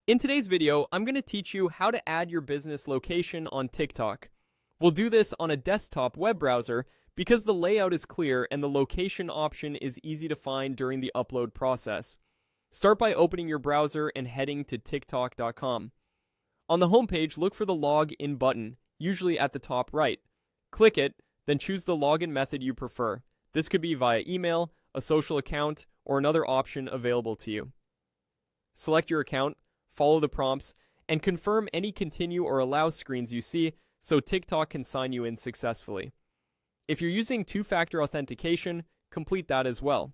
In today's video, I'm going to teach you how to add your business location on TikTok. We'll do this on a desktop web browser because the layout is clear and the location option is easy to find during the upload process. Start by opening your browser and heading to TikTok.com. On the homepage, look for the Login button, usually at the top right. Click it, then choose the login method you prefer. This could be via email, a social account, or another option available to you. Select your account, follow the prompts, and confirm any continue or allow screens you see so TikTok can sign you in successfully. If you're using two-factor authentication, complete that as well.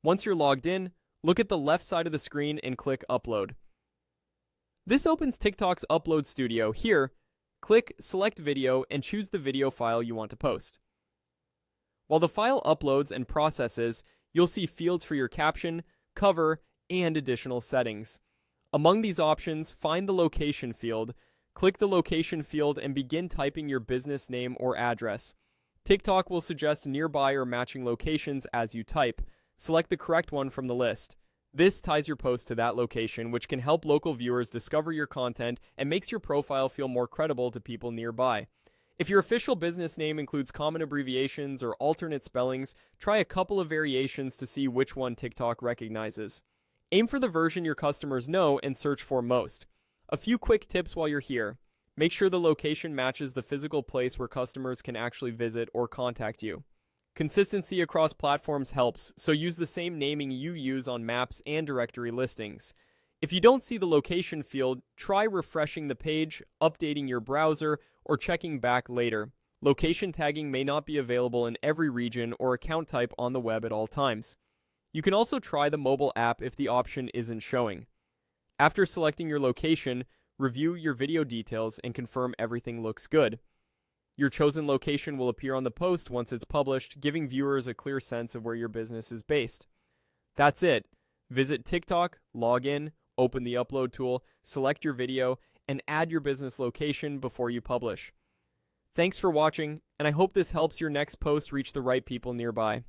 Once you're logged in, look at the left side of the screen and click Upload. This opens TikTok's Upload Studio. Here, click Select Video and choose the video file you want to post. While the file uploads and processes, you'll see fields for your caption, cover, and additional settings. Among these options, find the location field. Click the location field and begin typing your business name or address. TikTok will suggest nearby or matching locations as you type. Select the correct one from the list. This ties your post to that location, which can help local viewers discover your content and makes your profile feel more credible to people nearby. If your official business name includes common abbreviations or alternate spellings, try a couple of variations to see which one TikTok recognizes. Aim for the version your customers know and search for most. A few quick tips while you're here. Make sure the location matches the physical place where customers can actually visit or contact you. Consistency across platforms helps, so use the same naming you use on maps and directory listings. If you don't see the location field, try refreshing the page, updating your browser, or checking back later. Location tagging may not be available in every region or account type on the web at all times. You can also try the mobile app if the option isn't showing. After selecting your location, review your video details and confirm everything looks good. Your chosen location will appear on the post once it's published, giving viewers a clear sense of where your business is based. That's it. Visit TikTok, log in, open the upload tool, select your video, and add your business location before you publish. Thanks for watching, and I hope this helps your next post reach the right people nearby.